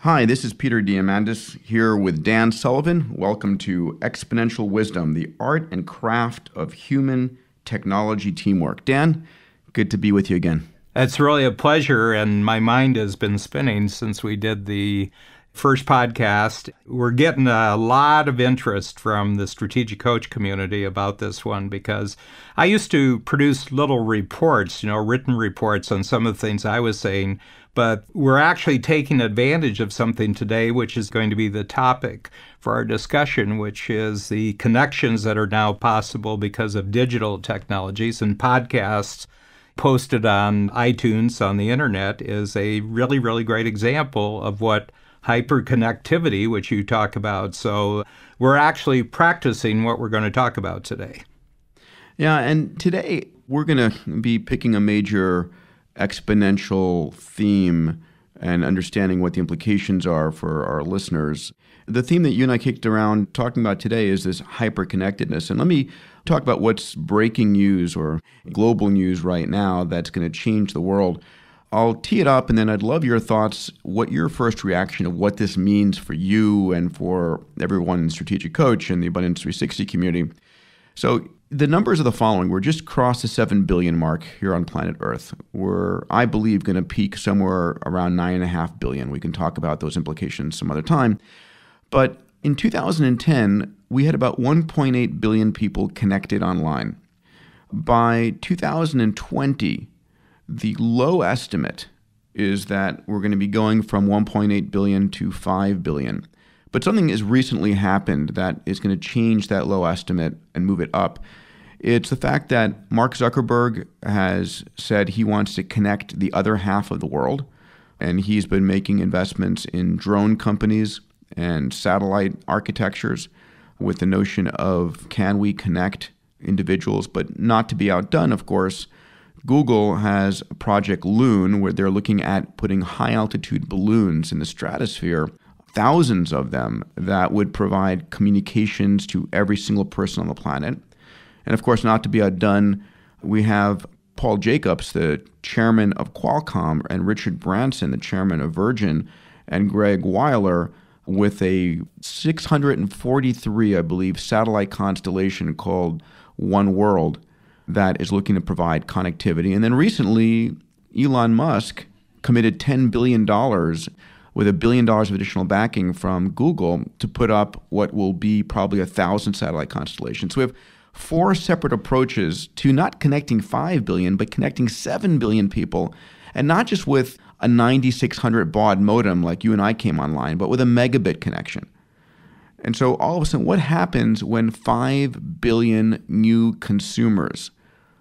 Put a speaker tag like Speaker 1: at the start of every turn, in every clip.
Speaker 1: Hi, this is Peter Diamandis here with Dan Sullivan. Welcome to Exponential Wisdom, the art and craft of human technology teamwork. Dan, good to be with you again.
Speaker 2: It's really a pleasure, and my mind has been spinning since we did the first podcast. We're getting a lot of interest from the strategic coach community about this one because I used to produce little reports, written reports on some of the things I was saying, but we're actually taking advantage of something today, which is going to be the topic for our discussion, which is the connections that are now possible because of digital technologies. And podcasts posted on iTunes on the internet is a really, really great example of what hyperconnectivity, which you talk about. So we're actually practicing what we're going to talk about today.
Speaker 1: Yeah, and today we're going to be picking a major exponential theme and understanding what the implications are for our listeners. The theme that you and I kicked around talking about today is this hyperconnectedness. And let me talk about what's breaking news or global news right now that's going to change the world. I'll tee it up, and then I'd love your thoughts, what your first reaction of what this means for you and for everyone in Strategic Coach and the Abundance 360 community. So the numbers are the following. We're just crossed the 7 billion mark here on planet Earth. We're, I believe, going to peak somewhere around 9.5 billion. We can talk about those implications some other time. But in 2010, we had about 1.8 billion people connected online. By 2020, the low estimate is that we're going to be going from 1.8 billion to 5 billion. But something has recently happened that is going to change that low estimate and move it up. It's the fact that Mark Zuckerberg has said he wants to connect the other half of the world, and he's been making investments in drone companies and satellite architectures with the notion of can we connect individuals, but not to be outdone, of course. Google has Project Loon, where they're looking at putting high-altitude balloons in the stratosphere, thousands of them, that would provide communications to every single person on the planet. And of course, not to be outdone, we have Paul Jacobs, the chairman of Qualcomm, and Richard Branson, the chairman of Virgin, and Greg Weiler, with a 643, I believe, satellite constellation called One World that is looking to provide connectivity. And then recently, Elon Musk committed $10 billion with $1 billion of additional backing from Google to put up what will be probably 1,000 satellite constellations. So we have 4 separate approaches to not connecting 5 billion, but connecting 7 billion people, and not just with a 9600 baud modem like you and I came online, but with a megabit connection. And so all of a sudden, what happens when 5 billion new consumers,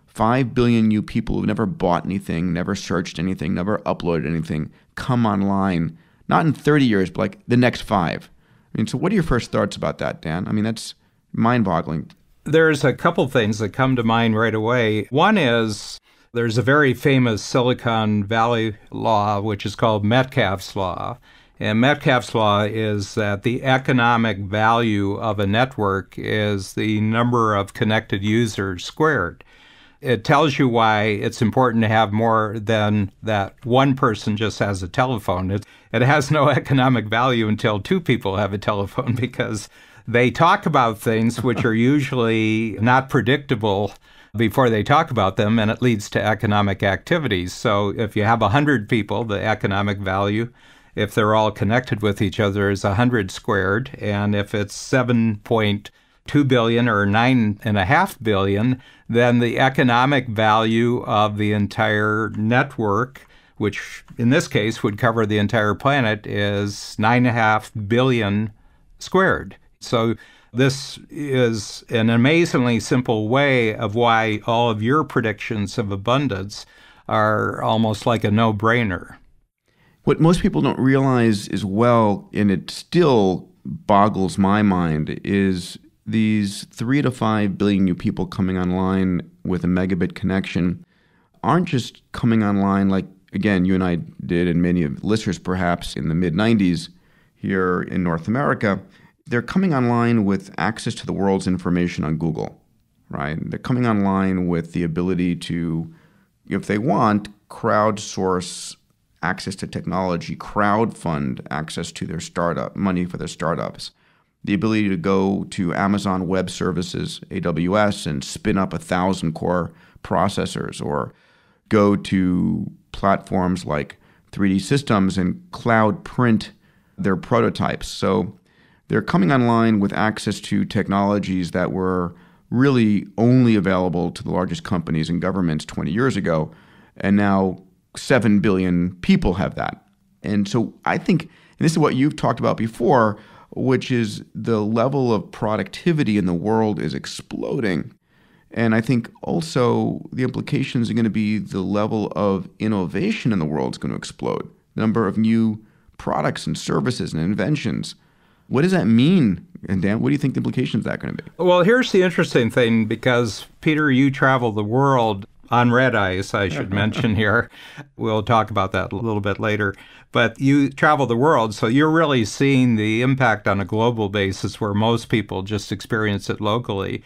Speaker 1: 5 billion new people who've never bought anything, never searched anything, never uploaded anything, come online, not in 30 years, but like the next 5? I mean, so what are your first thoughts about that, Dan? I mean, that's mind-boggling.
Speaker 2: There's a couple things that come to mind right away. One is there's a very famous Silicon Valley law, which is called Metcalfe's Law. And Metcalfe's Law is that the economic value of a network is the number of connected users squared. It tells you why it's important to have more than that one person just has a telephone. It has no economic value until 2 people have a telephone because they talk about things which are usually not predictable before they talk about them, and it leads to economic activities. So if you have 100 people, the economic value, if they're all connected with each other, is 100 squared. And if it's 7.2 billion or 9.5 billion, then the economic value of the entire network, which in this case would cover the entire planet, is 9.5 billion squared. So this is an amazingly simple way of why all of your predictions of abundance are almost like a no-brainer.
Speaker 1: What most people don't realize as well, and it still boggles my mind, is these 3 to 5 billion new people coming online with a megabit connection aren't just coming online like, again, you and I did, and many of the listeners perhaps in the mid-90s here in North America. They're coming online with access to the world's information on Google, right? They're coming online with the ability to, if they want, crowdsource access to technology, crowdfund access to their startup, money for their startups. The ability to go to Amazon Web Services, AWS, and spin up 1,000 core processors, or go to platforms like 3D Systems and cloud print their prototypes. So they're coming online with access to technologies that were really only available to the largest companies and governments 20 years ago. And now 7 billion people have that. And so I think, and this is what you've talked about before, which is the level of productivity in the world is exploding. And I think also the implications are going to be the level of innovation in the world is going to explode. The number of new products and services and inventions. What does that mean? And Dan, what do you think the implications of that are going to be?
Speaker 2: Well, here's the interesting thing, because Peter, you travel the world on red ice, I should mention here. We'll talk about that a little bit later. But you travel the world, so you're really seeing the impact on a global basis where most people just experience it locally.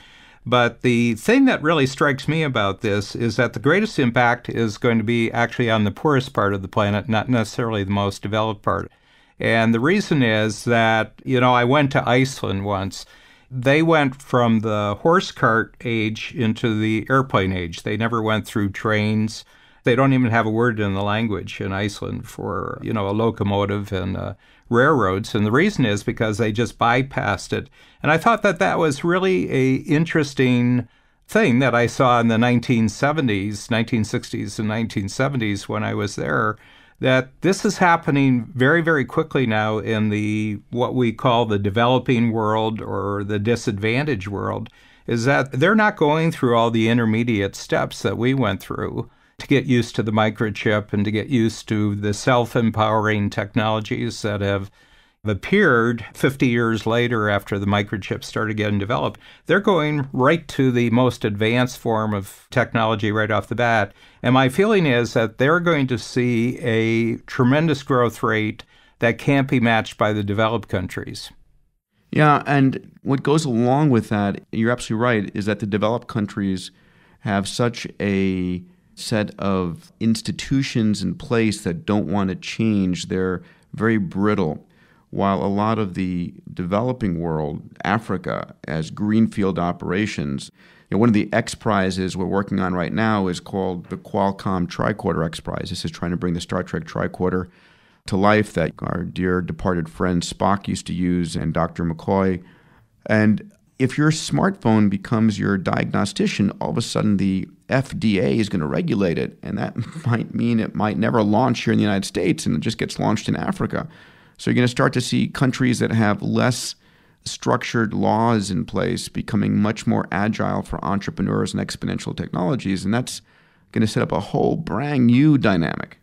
Speaker 2: But the thing that really strikes me about this is that the greatest impact is going to be actually on the poorest part of the planet, not necessarily the most developed part. And the reason is that, I went to Iceland once. They went from the horse cart age into the airplane age. They never went through trains. They don't even have a word in the language in Iceland for, a locomotive and railroads. And the reason is because they just bypassed it. And I thought that that was really an interesting thing that I saw in the 1960s and 1970s when I was there, that this is happening very, very quickly now in the what we call the developing world or the disadvantaged world, is that they're not going through all the intermediate steps that we went through to get used to the microchip and to get used to the self-empowering technologies that have appeared 50 years later after the microchip started getting developed. They're going right to the most advanced form of technology right off the bat. And my feeling is that they're going to see a tremendous growth rate that can't be matched by the developed countries.
Speaker 1: Yeah, and what goes along with that, you're absolutely right, is that the developed countries have such a set of institutions in place that don't want to change. They're very brittle. While a lot of the developing world, Africa, as greenfield operations, one of the X Prizes we're working on right now is called the Qualcomm Tricorder X Prize. This is trying to bring the Star Trek tricorder to life that our dear departed friend Spock used to use, and Dr. McCoy. And if your smartphone becomes your diagnostician, all of a sudden the FDA is going to regulate it, and that might mean it might never launch here in the United States, and it just gets launched in Africa. So you're going to start to see countries that have less structured laws in place becoming much more agile for entrepreneurs and exponential technologies, and that's going to set up a whole brand new dynamic.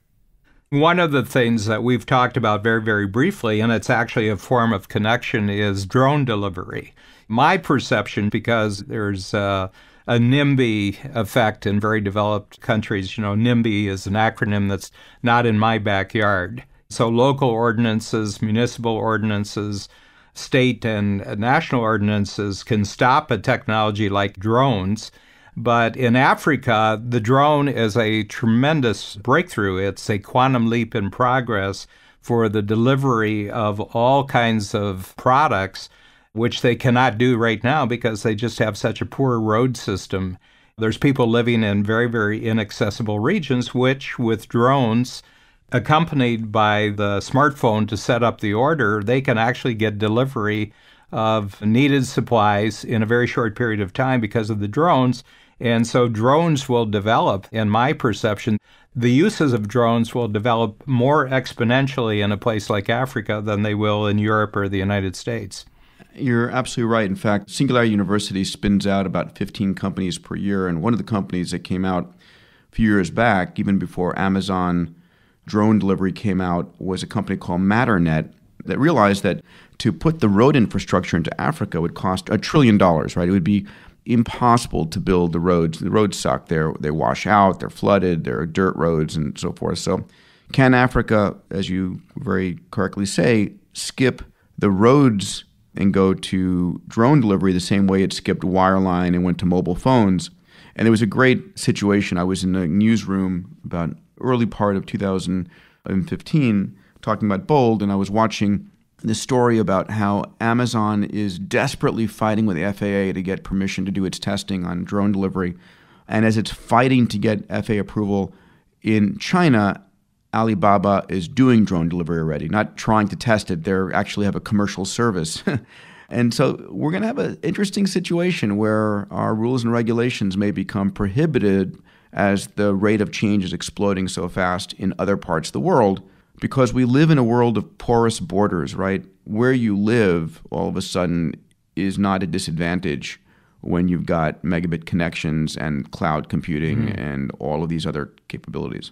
Speaker 2: One of the things that we've talked about very, very briefly, and it's actually a form of connection, is drone delivery. My perception, because there's a NIMBY effect in very developed countries. NIMBY is an acronym that's not in my backyard. So local ordinances, municipal ordinances, state and national ordinances can stop a technology like drones. But in Africa, the drone is a tremendous breakthrough. It's a quantum leap in progress for the delivery of all kinds of products, which they cannot do right now because they just have such a poor road system. There's people living in very, very inaccessible regions, which with drones, accompanied by the smartphone to set up the order, they can actually get delivery of needed supplies in a very short period of time because of the drones. And so drones will develop, in my perception, the uses of drones will develop more exponentially in a place like Africa than they will in Europe or the United States.
Speaker 1: You're absolutely right. In fact, Singularity University spins out about 15 companies per year. And one of the companies that came out a few years back, even before Amazon drone delivery came out, was a company called Matternet that realized that to put the road infrastructure into Africa would cost $1 trillion, right? It would be impossible to build the roads. The roads suck. They wash out. They're flooded. They're dirt roads and so forth. So can Africa, as you very correctly say, skip the roads and go to drone delivery the same way it skipped wireline and went to mobile phones? And there was a great situation. I was in a newsroom about early part of 2000, 2015 talking about Bold, and I was watching this story about how Amazon is desperately fighting with the FAA to get permission to do its testing on drone delivery. And as it's fighting to get FAA approval in China, Alibaba is doing drone delivery already, not trying to test it. They actually have a commercial service. And so we're going to have an interesting situation where our rules and regulations may become prohibited as the rate of change is exploding so fast in other parts of the world, because we live in a world of porous borders, right? Where you live, all of a sudden, is not a disadvantage when you've got megabit connections and cloud computing and all of these other capabilities.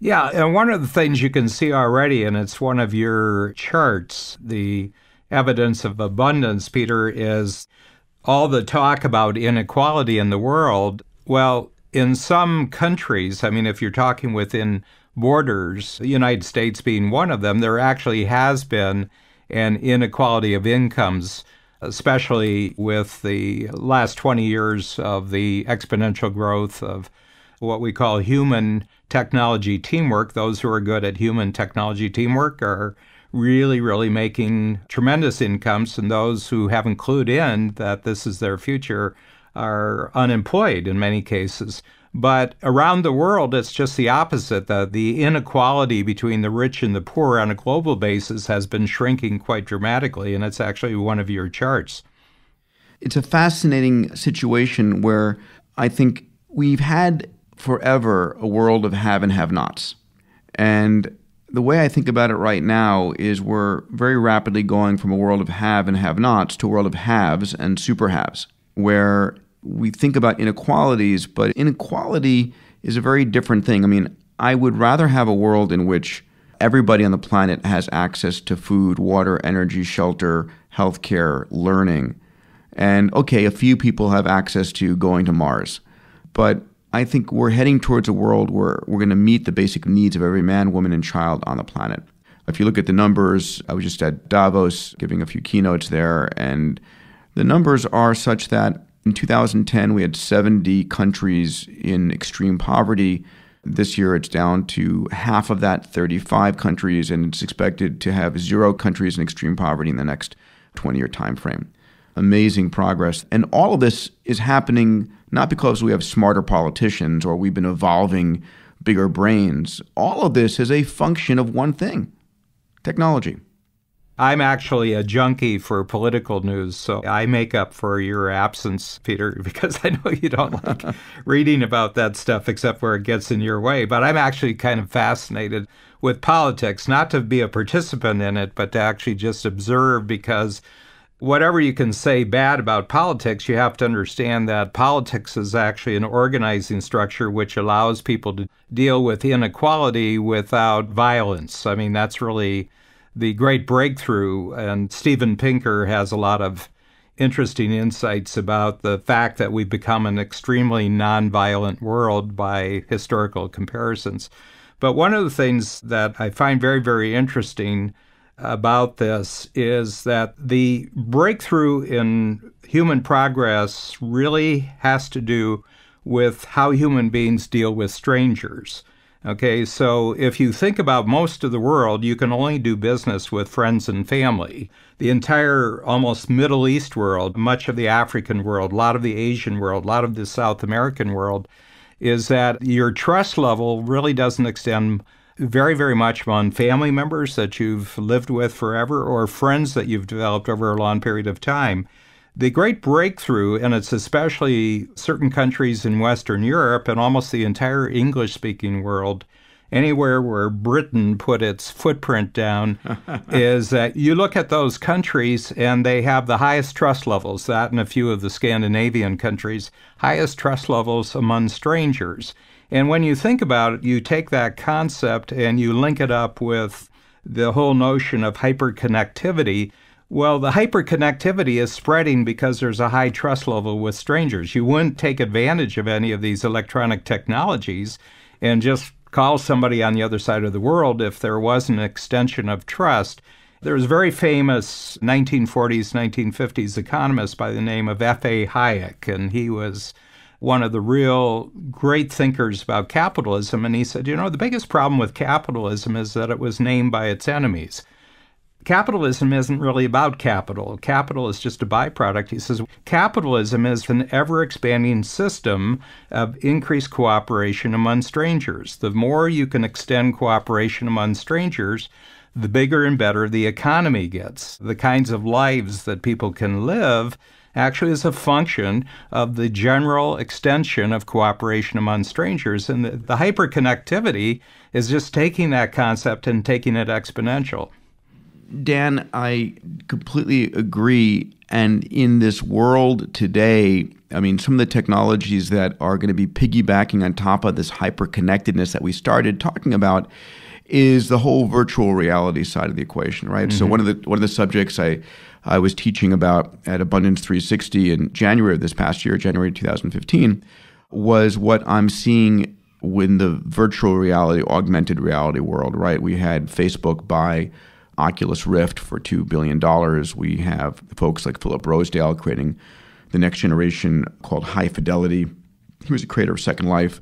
Speaker 2: Yeah, and one of the things you can see already, and it's one of your charts, the evidence of abundance, Peter, is all the talk about inequality in the world. Well, in some countries, I mean, if you're talking within borders, the United States being one of them, there actually has been an inequality of incomes, especially with the last 20 years of the exponential growth of what we call human technology teamwork. Those who are good at human technology teamwork are really, really making tremendous incomes, and those who haven't clued in that this is their future are unemployed in many cases. But around the world, it's just the opposite. The inequality between the rich and the poor on a global basis has been shrinking quite dramatically, and it's actually one of your charts.
Speaker 1: It's a fascinating situation where I think we've had forever a world of have and have-nots. And the way I think about it right now is we're very rapidly going from a world of have and have-nots to a world of haves and super haves, where we think about inequalities, but inequality is a very different thing. I mean, I would rather have a world in which everybody on the planet has access to food, water, energy, shelter, healthcare, learning. And okay, a few people have access to going to Mars. But I think we're heading towards a world where we're going to meet the basic needs of every man, woman, and child on the planet. If you look at the numbers, I was just at Davos giving a few keynotes there, and the numbers are such that in 2010, we had 70 countries in extreme poverty. This year, it's down to half of that, 35 countries, and it's expected to have 0 countries in extreme poverty in the next 20-year time frame. Amazing progress. And all of this is happening not because we have smarter politicians or we've been evolving bigger brains. All of this is a function of one thing: technology.
Speaker 2: I'm actually a junkie for political news, so I make up for your absence, Peter, because I know you don't like reading about that stuff except where it gets in your way. But I'm actually kind of fascinated with politics, not to be a participant in it, but to actually just observe, because whatever you can say bad about politics, you have to understand that politics is actually an organizing structure which allows people to deal with inequality without violence. I mean, that's really the great breakthrough, and Steven Pinker has a lot of interesting insights about the fact that we've become an extremely nonviolent world by historical comparisons. But one of the things that I find very, very interesting about this is that the breakthrough in human progress really has to do with how human beings deal with strangers. Okay, so if you think about most of the world, you can only do business with friends and family. The entire almost Middle East world, much of the African world, a lot of the Asian world, a lot of the South American world, is that your trust level really doesn't extend very, very much on family members that you've lived with forever or friends that you've developed over a long period of time. The great breakthrough, and it's especially certain countries in Western Europe and almost the entire English-speaking world, anywhere where Britain put its footprint down, is that you look at those countries and they have the highest trust levels, that and a few of the Scandinavian countries, highest trust levels among strangers. And when you think about it, you take that concept and you link it up with the whole notion of hyperconnectivity. Well, the hyperconnectivity is spreading because there's a high trust level with strangers. You wouldn't take advantage of any of these electronic technologies and just call somebody on the other side of the world if there was an extension of trust. There was a very famous 1940s, 1950s economist by the name of F.A. Hayek, and he was one of the real great thinkers about capitalism, and he said, the biggest problem with capitalism is that it was named by its enemies. Capitalism isn't really about capital. Capital is just a byproduct. He says capitalism is an ever-expanding system of increased cooperation among strangers. The more you can extend cooperation among strangers, the bigger and better the economy gets. The kinds of lives that people can live actually is a function of the general extension of cooperation among strangers. And the hyperconnectivity is just taking that concept and taking it exponential.
Speaker 1: Dan, I completely agree. And in this world today, some of the technologies that are going to be piggybacking on top of this hyperconnectedness that we started talking about is the whole virtual reality side of the equation, right? Mm-hmm. So one of the subjects I was teaching about at Abundance 360 in January of this past year, January 2015, was what I'm seeing in the virtual reality, augmented reality world, right? We had Facebook buy Oculus Rift for $2 billion. We have folks like Philip Rosedale creating the next generation called High Fidelity, who's the creator of Second Life.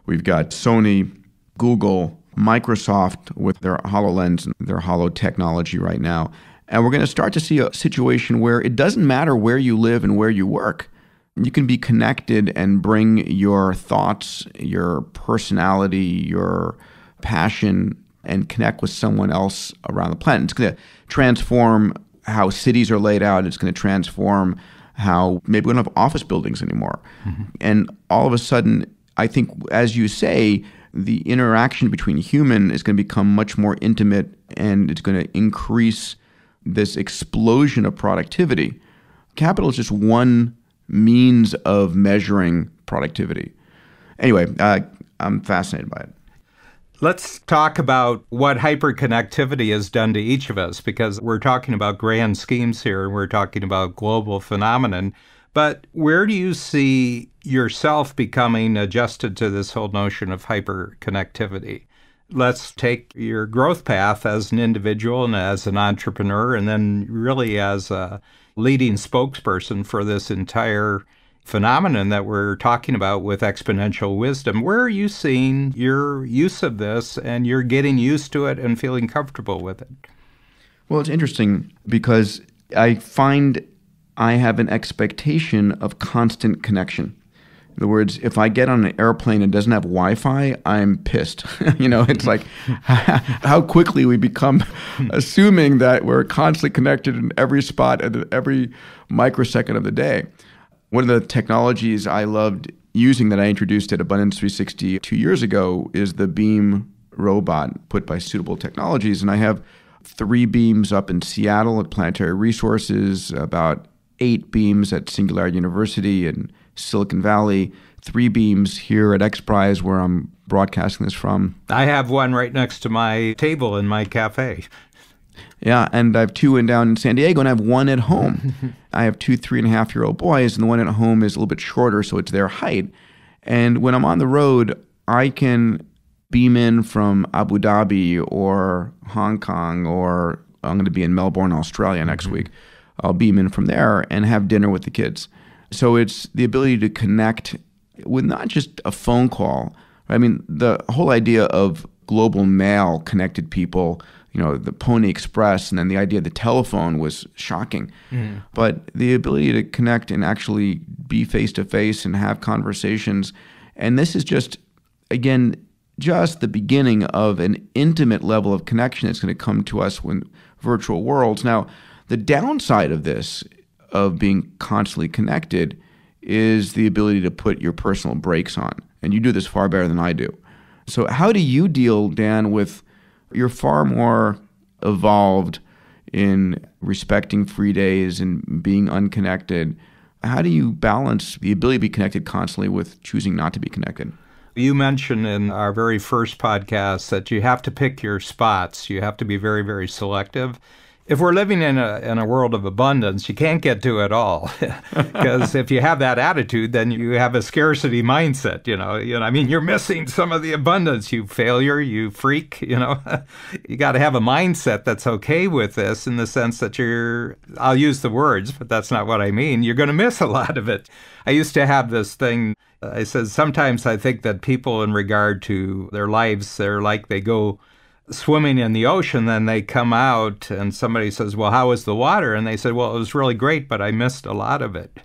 Speaker 1: We've got Sony, Google, Microsoft with their HoloLens and their Holo technology right now. And we're going to start to see a situation where it doesn't matter where you live and where you work. You can be connected and bring your thoughts, your personality, your passion, and connect with someone else around the planet. It's going to transform how cities are laid out. It's going to transform how maybe we don't have office buildings anymore. Mm-hmm. And all of a sudden, I think, as you say, the interaction between human is going to become much more intimate, and it's going to increase this explosion of productivity. Capital is just one means of measuring productivity. Anyway, I'm fascinated by it.
Speaker 2: Let's talk about what hyperconnectivity has done to each of us, because we're talking about grand schemes here, and we're talking about global phenomenon. But where do you see yourself becoming adjusted to this whole notion of hyperconnectivity? Let's take your growth path as an individual and as an entrepreneur, and then really as a leading spokesperson for this entire phenomenon that we're talking about with exponential wisdom. Where are you seeing your use of this and you're getting used to it and feeling comfortable with it?
Speaker 1: Well, it's interesting because I find I have an expectation of constant connection. In other words, if I get on an airplane and doesn't have Wi-Fi, I'm pissed. It's like how quickly we become assuming that we're constantly connected in every spot at every microsecond of the day. One of the technologies I loved using that I introduced at Abundance 360 2 years ago is the Beam robot put by Suitable Technologies. And I have 3 beams up in Seattle at Planetary Resources, about 8 beams at Singularity University in Silicon Valley, 3 beams here at XPRIZE where I'm broadcasting this from.
Speaker 2: I have one right next to my table in my cafe.
Speaker 1: Yeah, and I have 2 down in San Diego, and I have 1 at home. I have 2 3.5-year-old boys, and the one at home is a little bit shorter, so it's their height. And when I'm on the road, I can beam in from Abu Dhabi or Hong Kong, or I'm going to be in Melbourne, Australia next week. I'll beam in from there and have dinner with the kids. So it's the ability to connect with not just a phone call. I mean, the whole idea of global mail connected people, the Pony Express, and then the idea of the telephone was shocking. Mm. But the ability to connect and actually be face-to-face and have conversations. And this is just, again, just the beginning of an intimate level of connection that's going to come to us when virtual worlds. Now, the downside of this, of being constantly connected, is the ability to put your personal brakes on. And you do this far better than I do. So how do you deal, Dan, with you're far more evolved in respecting free days and being unconnected. How do you balance the ability to be connected constantly with choosing not to be connected?
Speaker 2: You mentioned in our very first podcast that you have to pick your spots. You have to be very, very selective. if we're living in a world of abundance, you can't get to it all. Because if you have that attitude, then you have a scarcity mindset, I mean, you're missing some of the abundance, you failure, you freak, You got to have a mindset that's okay with this, in the sense that I'll use the words, but that's not what I mean. You're going to miss a lot of it. I used to have this thing. I said, sometimes I think that people, in regard to their lives, they're like they go swimming in the ocean, then they come out and somebody says, well, how was the water? And they said, well, it was really great, but I missed a lot of it.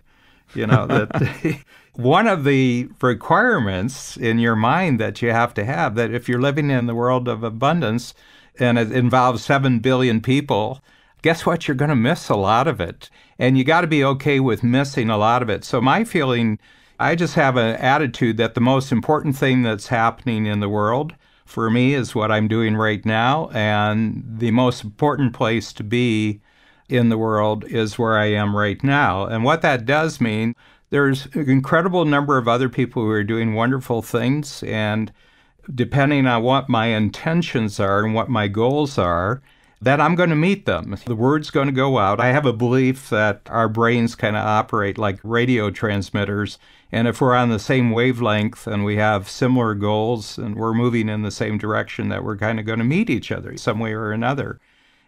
Speaker 2: That one of the requirements in your mind that you have to have, that if you're living in the world of abundance and it involves 7 billion people, guess what? You're going to miss a lot of it. And you got to be okay with missing a lot of it. So my feeling, I just have an attitude that the most important thing that's happening in the world for me is what I'm doing right now, and the most important place to be in the world is where I am right now. And what that does mean, there's an incredible number of other people who are doing wonderful things, and depending on what my intentions are and what my goals are, that I'm going to meet them. The word's going to go out. I have a belief that our brains kind of operate like radio transmitters. And if we're on the same wavelength and we have similar goals and we're moving in the same direction, that we're kind of going to meet each other some way or another.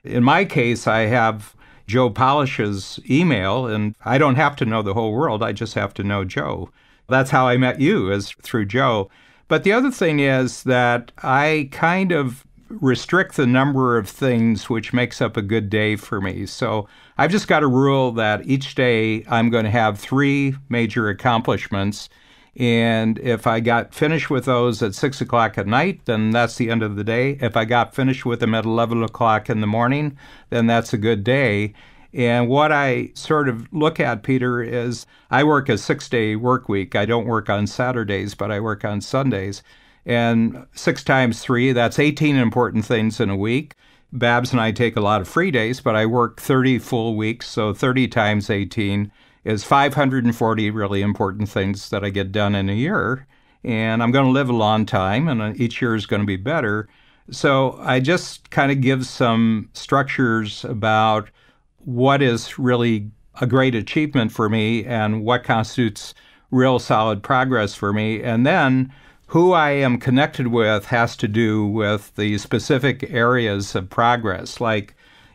Speaker 2: In my case, I have Joe Polish's email, and I don't have to know the whole world. I just have to know Joe. That's how I met you, is through Joe. But the other thing is that I kind of restrict the number of things which makes up a good day for me. So I've just got a rule that each day I'm going to have 3 major accomplishments. And if I got finished with those at 6 o'clock at night, then that's the end of the day. If I got finished with them at 11 o'clock in the morning, then that's a good day. And what I sort of look at, Peter, is I work a 6-day work week. I don't work on Saturdays, but I work on Sundays. And 6 times 3, that's 18 important things in a week. Babs and I take a lot of free days, but I work 30 full weeks, so 30 times 18 is 540 really important things that I get done in a year. And I'm going to live a long time, and each year is going to be better. So I just kind of give some structures about what is really a great achievement for me and what constitutes real solid progress for me. And then who I am connected with has to do with the specific areas of progress. Like,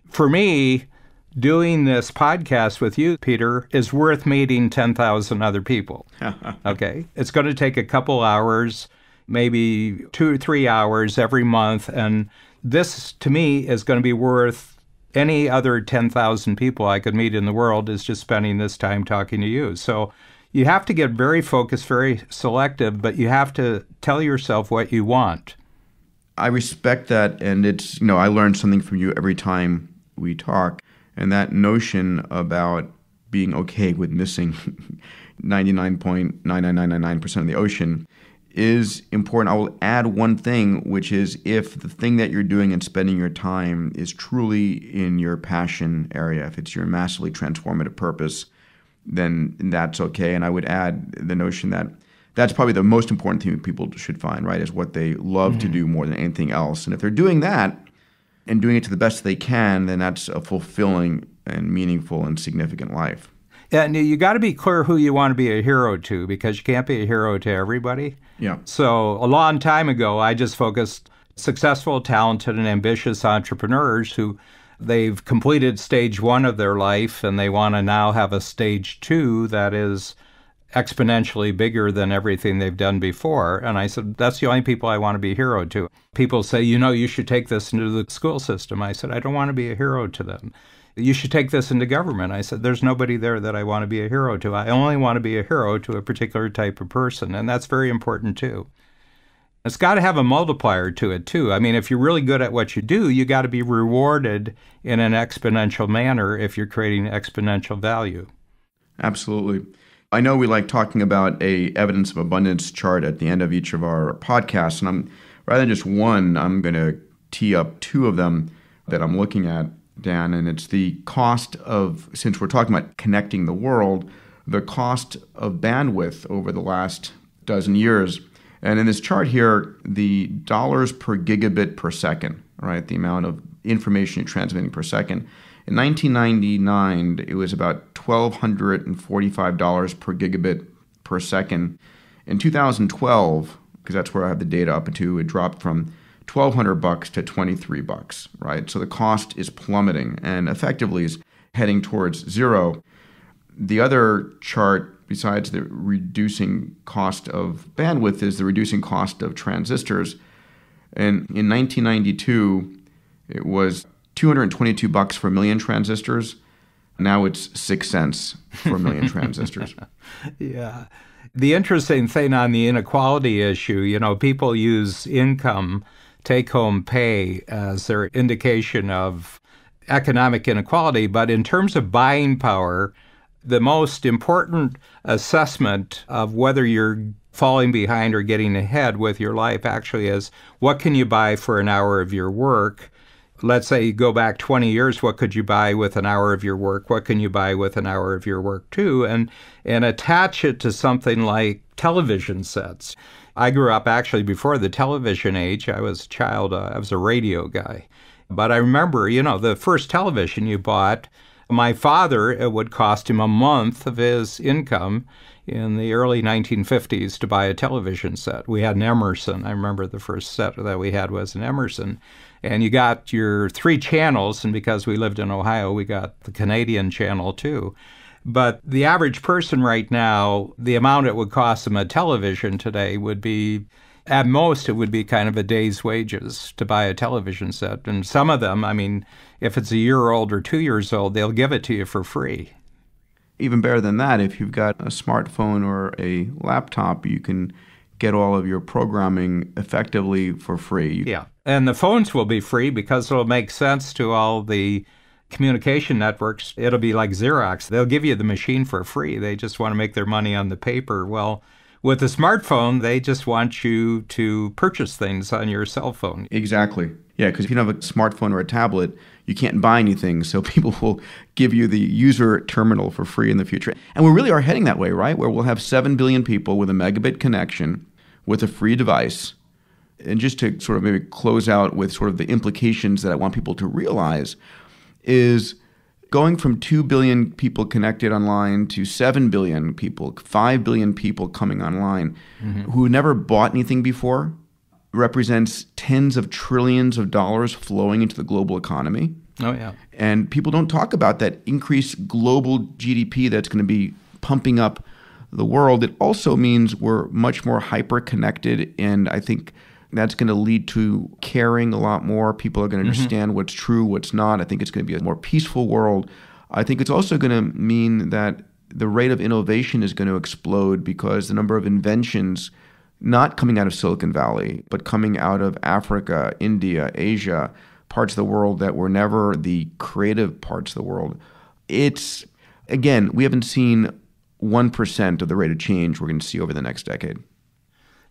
Speaker 2: for me, doing this podcast with you, Peter, is worth meeting 10,000 other people. Okay? It's going to take a couple hours, maybe 2 or 3 hours every month. And this, to me, is going to be worth any other 10,000 people I could meet in the world, is just spending this time talking to you. So you have to get very focused, very selective, but you have to tell yourself what you want.
Speaker 1: I respect that, and it's, I learn something from you every time we talk, and that notion about being okay with missing 99.99999% of the ocean is important. I will add one thing, which is if the thing that you're doing and spending your time is truly in your passion area, if it's your massively transformative purpose, then that's okay. And I would add the notion that that's probably the most important thing people should find, right, is what they love to do more than anything else. And if they're doing that and doing it to the best they can, then that's a fulfilling and meaningful and significant life.
Speaker 2: And you got to be clear who you want to be a hero to, because you can't be a hero to everybody.
Speaker 1: Yeah.
Speaker 2: So a long time ago, I just focused successful, talented, and ambitious entrepreneurs who they've completed stage 1 of their life, and they want to now have a stage 2 that is exponentially bigger than everything they've done before. And I said, that's the only people I want to be a hero to. People say, you should take this into the school system. I said, I don't want to be a hero to them. You should take this into government. I said, there's nobody there that I want to be a hero to. I only want to be a hero to a particular type of person, and that's very important too. It's got to have a multiplier to it too. I mean, if you're really good at what you do, you got to be rewarded in an exponential manner if you're creating exponential value.
Speaker 1: Absolutely. I know we like talking about a evidence of abundance chart at the end of each of our podcasts, and rather than just one, I'm going to tee up 2 of them that I'm looking at, Dan, and it's the cost of, since we're talking about connecting the world, the cost of bandwidth over the last dozen years. And in this chart here, the dollars per gigabit per second, right, the amount of information you're transmitting per second, In 1999, it was about $1,245 per gigabit per second. In 2012, because that's where I have the data up to, it dropped from $1,200 to $23, right? So the cost is plummeting and effectively is heading towards zero. The other chart, besides the reducing cost of bandwidth, is the reducing cost of transistors. And in 1992, it was $222 for a million transistors. Now it's 6 cents for a million transistors.
Speaker 2: Yeah. The interesting thing on the inequality issue, people use income, take-home pay, as their indication of economic inequality. But in terms of buying power, the most important assessment of whether you're falling behind or getting ahead with your life actually is, what can you buy for an hour of your work? Let's say you go back 20 years, what could you buy with an hour of your work? What can you buy with an hour of your work too? And attach it to something like television sets. I grew up actually before the television age. I was a child, I was a radio guy. But I remember, the first television you bought, my father, it would cost him a month of his income in the early 1950s to buy a television set. We had an Emerson. I remember the first set that we had was an Emerson. And you got your 3 channels, and because we lived in Ohio, we got the Canadian channel too. But the average person right now, the amount it would cost them a television today would be, at most, it would be kind of a day's wages to buy a television set. And some of them, if it's a year old or 2 years old, they'll give it to you for free.
Speaker 1: Even better than that, if you've got a smartphone or a laptop, you can get all of your programming effectively for free.
Speaker 2: Yeah, and the phones will be free because it'll make sense to all the communication networks. It'll be like Xerox. They'll give you the machine for free. They just want to make their money on the paper. Well, with a smartphone, they just want you to purchase things on your cell phone.
Speaker 1: Exactly. Yeah, because if you don't have a smartphone or a tablet, you can't buy anything. So people will give you the user terminal for free in the future. And we really are heading that way, right? Where we'll have 7 billion people with a megabit connection with a free device. And just to sort of maybe close out with sort of the implications that I want people to realize is going from 2 billion people connected online to 7 billion people, 5 billion people coming online who never bought anything before represents tens of trillions of dollars flowing into the global economy.
Speaker 2: Oh, yeah.
Speaker 1: And people don't talk about that increased global GDP that's going to be pumping up the world. It also means we're much more hyper-connected, and I think that's going to lead to caring a lot more. People are going to understand what's true, what's not. I think it's going to be a more peaceful world. I think it's also going to mean that the rate of innovation is going to explode because the number of inventions not coming out of Silicon Valley, but coming out of Africa, India, Asia, parts of the world that were never the creative parts of the world. It's, again, we haven't seen 1% of the rate of change we're going to see over the next decade.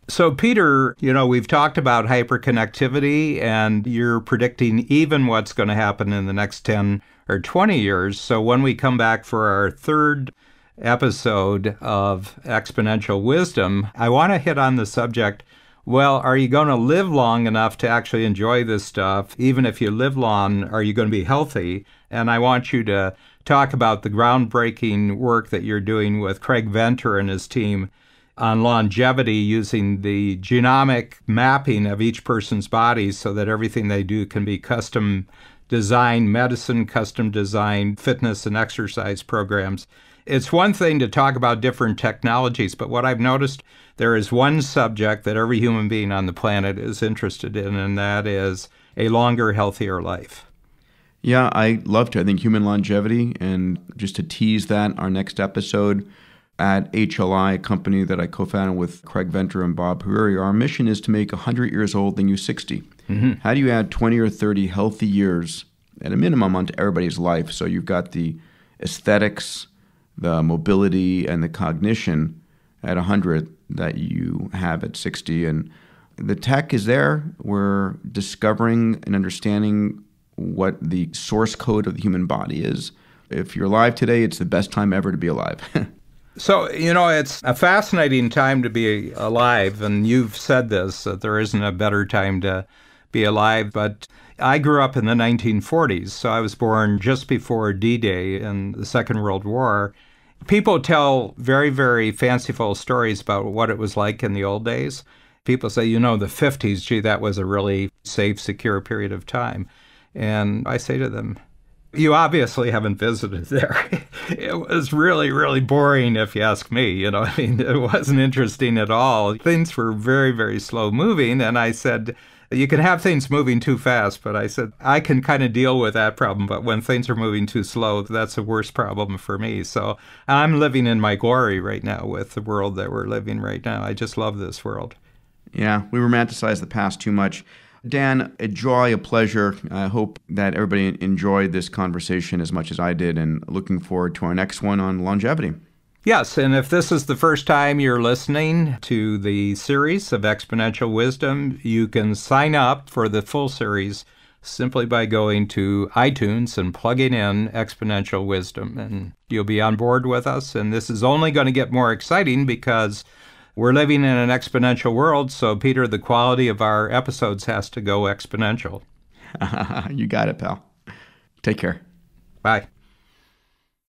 Speaker 2: So, Peter, we've talked about hyperconnectivity, and you're predicting even what's going to happen in the next 10 or 20 years. So when we come back for our third episode of Exponential Wisdom, I want to hit on the subject, well, are you going to live long enough to actually enjoy this stuff? Even if you live long, are you going to be healthy? And I want you to talk about the groundbreaking work that you're doing with Craig Venter and his team on longevity using the genomic mapping of each person's body so that everything they do can be custom designed medicine, custom designed fitness and exercise programs. It's one thing to talk about different technologies, but what I've noticed, there is one subject that every human being on the planet is interested in, and that is a longer, healthier life.
Speaker 1: Yeah, I love to. I think human longevity, and just to tease that, our next episode at HLI, a company that I co-founded with Craig Venter and Bob Hariri, our mission is to make 100 years old than you 60. How do you add 20 or 30 healthy years at a minimum onto everybody's life? So you've got the aesthetics, the mobility, and the cognition at 100 that you have at 60. And the tech is there. We're discovering and understanding what the source code of the human body is. If you're alive today, it's the best time ever to be alive.
Speaker 2: So, it's a fascinating time to be alive, and you've said this, that there isn't a better time to be alive. But I grew up in the 1940s, so I was born just before D-Day in the Second World War. People tell very, very fanciful stories about what it was like in the old days. People say, the 50s, gee, that was a really safe, secure period of time. And I say to them, you obviously haven't visited there. It was really, really boring, if you ask me. It wasn't interesting at all. Things were very, very slow moving. And I said, you can have things moving too fast, but I said, I can kind of deal with that problem. But when things are moving too slow, that's a worse problem for me. So I'm living in my glory right now with the world that we're living right now. I just love this world.
Speaker 1: Yeah, we romanticize the past too much. Dan, a joy, a pleasure. I hope that everybody enjoyed this conversation as much as I did, and looking forward to our next one on longevity.
Speaker 2: Yes, and if this is the first time you're listening to the series of Exponential Wisdom, you can sign up for the full series simply by going to iTunes and plugging in Exponential Wisdom, and you'll be on board with us. And this is only going to get more exciting because we're living in an exponential world, so Peter, the quality of our episodes has to go exponential.
Speaker 1: You got it, pal. Take care.
Speaker 2: Bye.